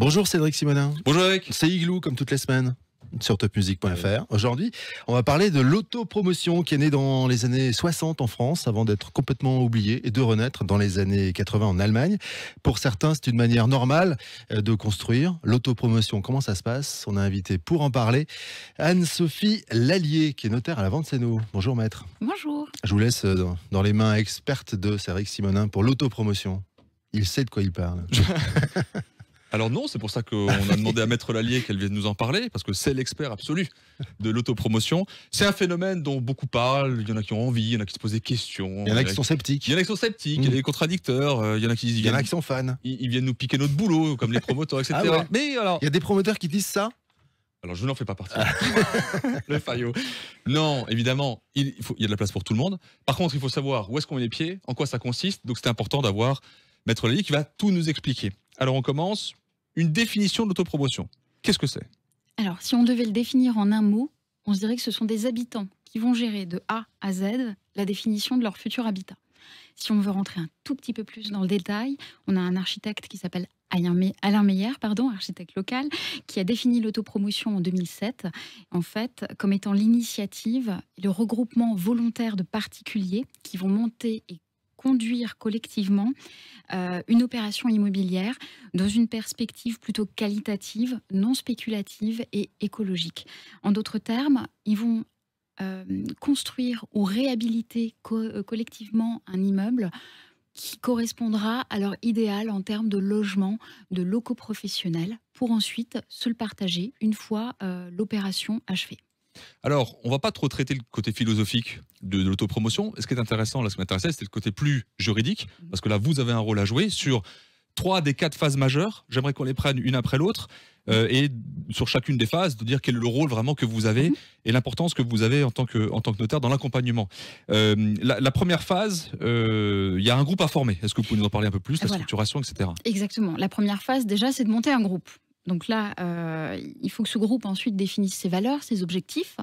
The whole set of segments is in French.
Bonjour Cédric Simonin. Bonjour Eric. C'est Igloo comme toutes les semaines sur topmusic.fr. Aujourd'hui, on va parler de l'autopromotion qui est née dans les années 60 en France avant d'être complètement oubliée et de renaître dans les années 80 en Allemagne. Pour certains, c'est une manière normale de construire l'autopromotion. Comment ça se passe? On a invité pour en parler Anne-Sophie Lallier qui est notaire à la Vente-Sénot. Bonjour maître. Bonjour. Je vous laisse dans les mains expertes de Cédric Simonin pour l'autopromotion. Il sait de quoi il parle. Alors non, c'est pour ça qu'on a demandé à Maître Lallier qu'elle vienne nous en parler, parce que c'est l'expert absolu de l'autopromotion. C'est un phénomène dont beaucoup parlent, il y en a qui ont envie, il y en a qui se posent des questions. Il y en a qui sont sceptiques. Il y en a qui sont sceptiques, il y a des contradicteurs, il y en a qui sont fans. Ils viennent nous piquer notre boulot, comme les promoteurs, etc. Ah ouais. Mais alors... Il y a des promoteurs qui disent ça? Alors je n'en fais pas partie. Le faillot. Non, évidemment, il y a de la place pour tout le monde. Par contre, il faut savoir où est-ce qu'on met les pieds, en quoi ça consiste. Donc c'est important d'avoir Maître Lallier qui va tout nous expliquer. Alors on commence. Une définition de l'autopromotion. Qu'est-ce que c'est? Alors, si on devait le définir en un mot, on se dirait que ce sont des habitants qui vont gérer de A à Z la définition de leur futur habitat. Si on veut rentrer un tout petit peu plus dans le détail, on a un architecte qui s'appelle Alain Meyer, architecte local, qui a défini l'autopromotion en 2007, en fait, comme étant l'initiative et le regroupement volontaire de particuliers qui vont monter et conduire collectivement une opération immobilière dans une perspective plutôt qualitative, non spéculative et écologique. En d'autres termes, ils vont construire ou réhabiliter collectivement un immeuble qui correspondra à leur idéal en termes de logement, de locaux professionnels, pour ensuite se le partager une fois l'opération achevée. Alors, on va pas trop traiter le côté philosophique de l'autopromotion. Ce qui est intéressant, là, ce qui m'intéressait, c'était le côté plus juridique, parce que là, vous avez un rôle à jouer sur 3 des 4 phases majeures. J'aimerais qu'on les prenne une après l'autre, et sur chacune des phases, de dire quel est le rôle vraiment que vous avez et l'importance que vous avez en tant que notaire dans l'accompagnement. La première phase, il y a un groupe à former. Est-ce que vous pouvez nous en parler un peu plus, la structuration, etc. Exactement. La première phase, déjà, c'est de monter un groupe. Donc là, il faut que ce groupe ensuite définisse ses valeurs, ses objectifs,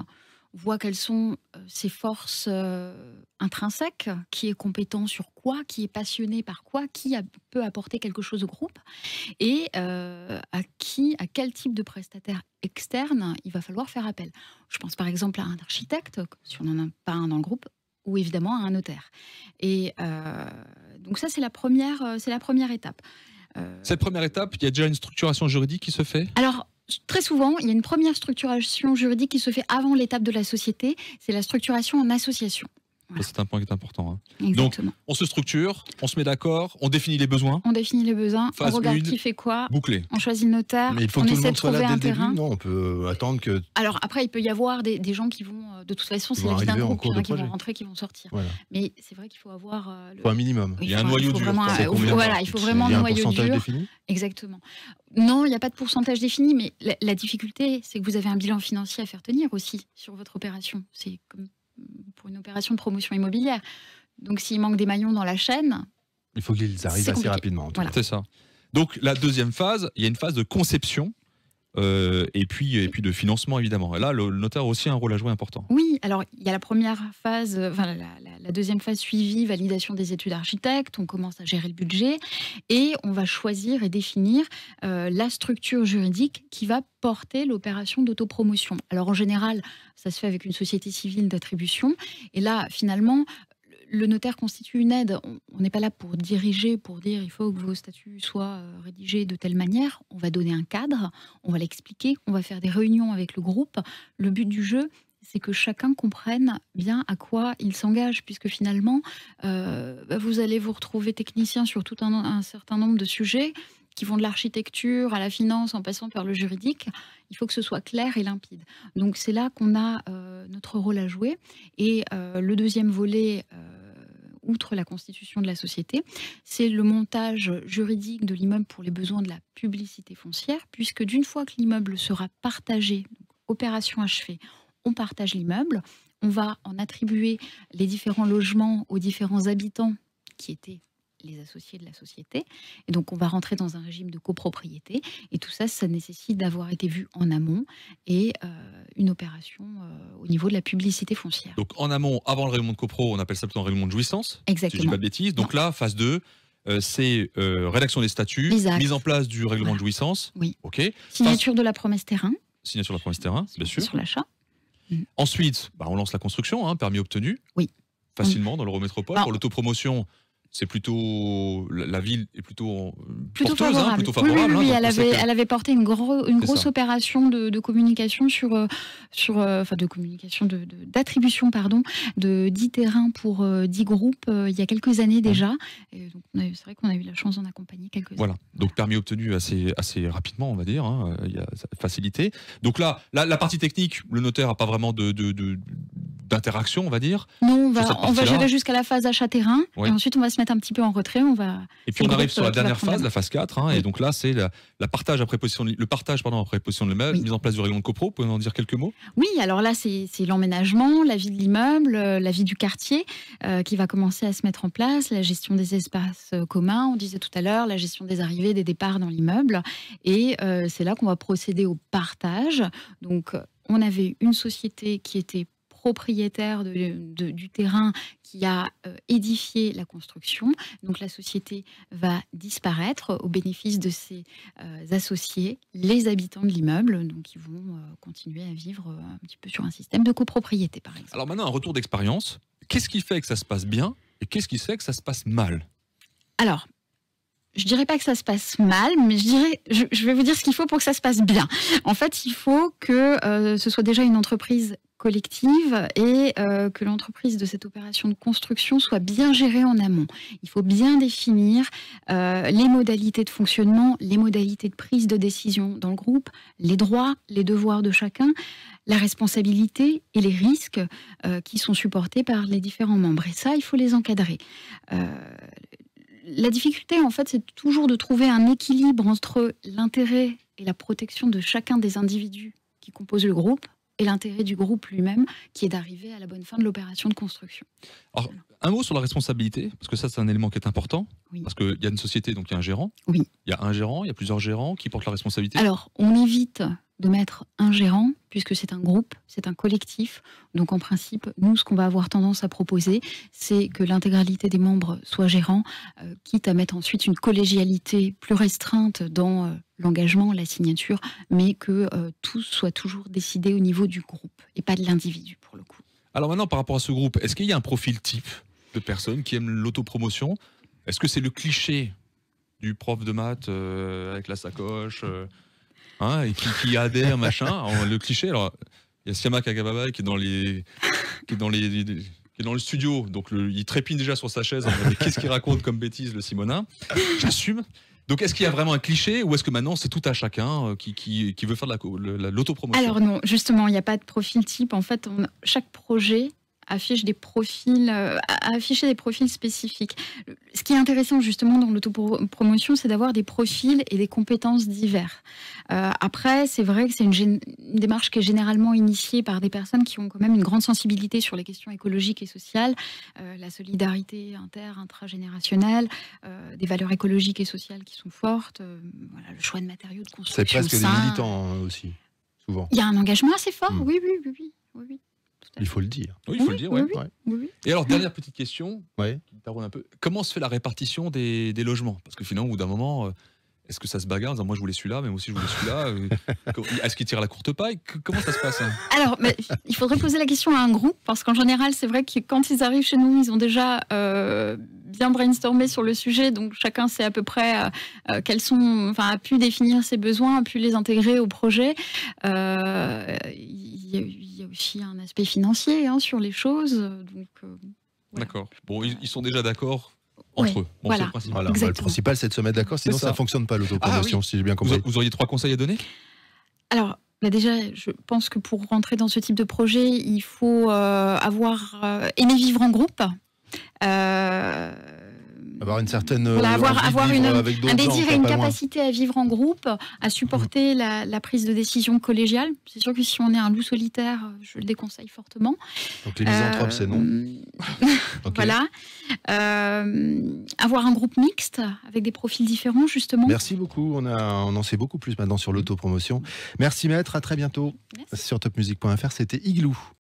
voit quelles sont ses forces intrinsèques, qui est compétent sur quoi, qui est passionné par quoi, qui peut apporter quelque chose au groupe, et à quel type de prestataire externe il va falloir faire appel. Je pense par exemple à un architecte, si on n'en a pas un dans le groupe, ou évidemment à un notaire. Et donc ça, c'est la première étape. Cette première étape, il y a déjà une structuration juridique qui se fait? Alors, très souvent, il y a une première structuration juridique qui se fait avant l'étape de la société, c'est la structuration en association. Voilà. C'est un point qui est important. Hein. Exactement. Donc, on se structure, on se met d'accord, on définit les besoins. On définit les besoins, on regarde qui fait quoi, bouclé. On choisit le notaire, mais il faut on que tout le essaie monde de soit trouver là dès un le terrain. début. Non, on peut attendre que... Alors après, il peut y avoir des gens qui vont, de toute façon, c'est la vie d'un groupe, il y en a qui vont rentrer, qui vont sortir. Voilà. Mais c'est vrai qu'il faut avoir... faut un minimum. Il y a un noyau dur. Voilà, il faut vraiment un noyau dur. Il y a un pourcentage défini? Exactement. Non, il n'y a pas de pourcentage défini, mais la difficulté, c'est que vous avez un bilan financier à faire tenir aussi sur votre opération. C'est comme pour une opération de promotion immobilière. Donc s'il manque des maillons dans la chaîne... Il faut qu'ils arrivent assez rapidement. Voilà. C'est ça. Donc la deuxième phase, il y a une phase de conception et puis de financement évidemment. Et là, le notaire a aussi un rôle à jouer important. Oui, alors il y a la première phase, la deuxième phase suivie, validation des études d'architecte, on commence à gérer le budget et on va choisir et définir la structure juridique qui va porter l'opération d'autopromotion. Alors en général, ça se fait avec une société civile d'attribution et là finalement, le notaire constitue une aide. On n'est pas là pour diriger, pour dire il faut que vos statuts soient rédigés de telle manière. On va donner un cadre, on va l'expliquer, on va faire des réunions avec le groupe. Le but du jeu, c'est que chacun comprenne bien à quoi il s'engage, puisque finalement, vous allez vous retrouver technicien sur tout un certain nombre de sujets qui vont de l'architecture à la finance en passant par le juridique. Il faut que ce soit clair et limpide. Donc c'est là qu'on a notre rôle à jouer. Et le deuxième volet, outre la constitution de la société, c'est le montage juridique de l'immeuble pour les besoins de la publicité foncière, puisque d'une fois que l'immeuble sera partagé, donc opération achevée, on partage l'immeuble, on va en attribuer les différents logements aux différents habitants qui étaient les associés de la société. Et donc, on va rentrer dans un régime de copropriété. Et tout ça, ça nécessite d'avoir été vu en amont et une opération au niveau de la publicité foncière. Donc, en amont, avant le règlement de copro, on appelle ça plutôt un règlement de jouissance. Exactement. Si je dis pas de bêtises. Donc là, phase 2, c'est rédaction des statuts, Les actes. mise en place du règlement de jouissance. Oui. Ok. Signature de la promesse terrain. Signature de la promesse terrain, bien sûr. Sur l'achat. Ensuite, on lance la construction, permis obtenu. Oui. Facilement dans l'Eurométropole. Ah. Pour l'autopromotion, c'est plutôt la ville est plutôt porteuse, favorable. plutôt favorable. Oui, donc on sait que- elle avait porté une grosse ça. opération de communication d'attribution de 10 terrains pour 10 groupes il y a quelques années déjà. Et donc c'est vrai qu'on a eu la chance d'en accompagner quelques-uns. Voilà, donc permis obtenu assez rapidement, on va dire, il y a facilité. Donc là, la partie technique, le notaire n'a pas vraiment d'interaction, on va dire. Non, Sur cette on va partie-là. gérer jusqu'à la phase achat-terrain, Oui. et ensuite on va se mettre un petit peu en retrait. Et puis on le arrive groupe sur la qui va dernière prendre la phase, main. la phase 4, et Oui. donc là, c'est le partage après position de l'immeuble, Oui. mise en place du règlement de copro. Vous pouvez en dire quelques mots? Oui, alors là, c'est l'emménagement, la vie de l'immeuble, la vie du quartier qui va commencer à se mettre en place, la gestion des espaces communs, on disait tout à l'heure, la gestion des arrivées, des départs dans l'immeuble. Et c'est là qu'on va procéder au partage. Donc, on avait une société qui était propriétaire du terrain qui a édifié la construction. Donc la société va disparaître au bénéfice de ses associés, les habitants de l'immeuble, donc ils vont continuer à vivre un petit peu sur un système de copropriété, par exemple. Alors maintenant, un retour d'expérience. Qu'est-ce qui fait que ça se passe bien et qu'est-ce qui fait que ça se passe mal? Alors, je dirais pas que ça se passe mal, mais je vais vous dire ce qu'il faut pour que ça se passe bien. En fait, il faut que ce soit déjà une entreprise collective et que l'entreprise de cette opération de construction soit bien gérée en amont. Il faut bien définir les modalités de fonctionnement, les modalités de prise de décision dans le groupe, les droits, les devoirs de chacun, la responsabilité et les risques qui sont supportés par les différents membres. Et ça, il faut les encadrer. La difficulté, en fait, c'est toujours de trouver un équilibre entre l'intérêt et la protection de chacun des individus qui composent le groupe et l'intérêt du groupe lui-même, qui est d'arriver à la bonne fin de l'opération de construction. Alors, un mot sur la responsabilité, parce que ça, c'est un élément qui est important. Oui. Parce qu'il y a une société, donc il y a un gérant. Oui. Il y a un gérant, il y a plusieurs gérants qui portent la responsabilité. Alors, on évite de mettre un gérant, puisque c'est un groupe, c'est un collectif. Donc, en principe, nous, ce qu'on va avoir tendance à proposer, c'est que l'intégralité des membres soit gérants, quitte à mettre ensuite une collégialité plus restreinte dans l'engagement, la signature, mais que tout soit toujours décidé au niveau du groupe et pas de l'individu, pour le coup. Alors maintenant, par rapport à ce groupe, est-ce qu'il y a un profil type de personnes qui aiment l'autopromotion? Est-ce que c'est le cliché du prof de maths avec la sacoche et qui adhère, machin? Alors, le cliché, alors, il y a Siama Kagababa qui est dans le studio, donc il trépine déjà sur sa chaise en mode, mais qu'est-ce qu'il raconte comme bêtise, le Simonin? J'assume. Donc est-ce qu'il y a vraiment un cliché ou est-ce que maintenant c'est tout à chacun qui veut faire de l'autopromotion? Alors non, justement, il n'y a pas de profil type. En fait, chaque projet affiche des profils, afficher des profils spécifiques. Ce qui est intéressant justement dans l'autopromotion, c'est d'avoir des profils et des compétences divers. Après, c'est vrai que c'est une démarche qui est généralement initiée par des personnes qui ont quand même une grande sensibilité sur les questions écologiques et sociales, la solidarité intragénérationnelle, des valeurs écologiques et sociales qui sont fortes, voilà, le choix de matériaux de C'est construction. presque des sains. militants aussi, souvent. Il y a un engagement assez fort, Mm. oui. Il faut le dire. Oui, il faut le dire, ouais. Oui. Et alors, dernière petite question, Ouais. qui taronne un peu. Comment se fait la répartition des logements? Parce que finalement, au bout d'un moment, est-ce que ça se bagarre en disant moi je voulais celui-là, mais moi aussi je voulais celui-là Est-ce qu'il tire la courte paille? Comment ça se passe Alors, il faudrait poser la question à un groupe, parce qu'en général, c'est vrai que quand ils arrivent chez nous, ils ont déjà bien brainstormé sur le sujet, donc chacun sait à peu près a pu définir ses besoins, a pu les intégrer au projet. Il y a aussi un aspect financier sur les choses. Donc, voilà. D'accord. Bon, ils sont déjà d'accord entre eux. Bon, voilà. c'est le principe. Voilà, Exactement. le principal, c'est de se mettre d'accord, sinon C'est ça. ça ne fonctionne pas l'autopromotion, Ah oui. si j'ai bien compris. Vous auriez 3 conseils à donner? Alors, déjà, je pense que pour rentrer dans ce type de projet, il faut aimer vivre en groupe. Avoir une certaine Voilà, envie de avoir vivre avec un d'autres gens, désir et une pas loin. capacité à vivre en groupe, à supporter la prise de décision collégiale. C'est sûr que si on est un loup solitaire, je le déconseille fortement. Donc les misanthropes, c'est non. Ok. Voilà. Avoir un groupe mixte avec des profils différents, justement. Merci beaucoup, on en sait beaucoup plus maintenant sur l'autopromotion. Merci maître, à très bientôt. Merci. Sur topmusique.fr, c'était Igloo.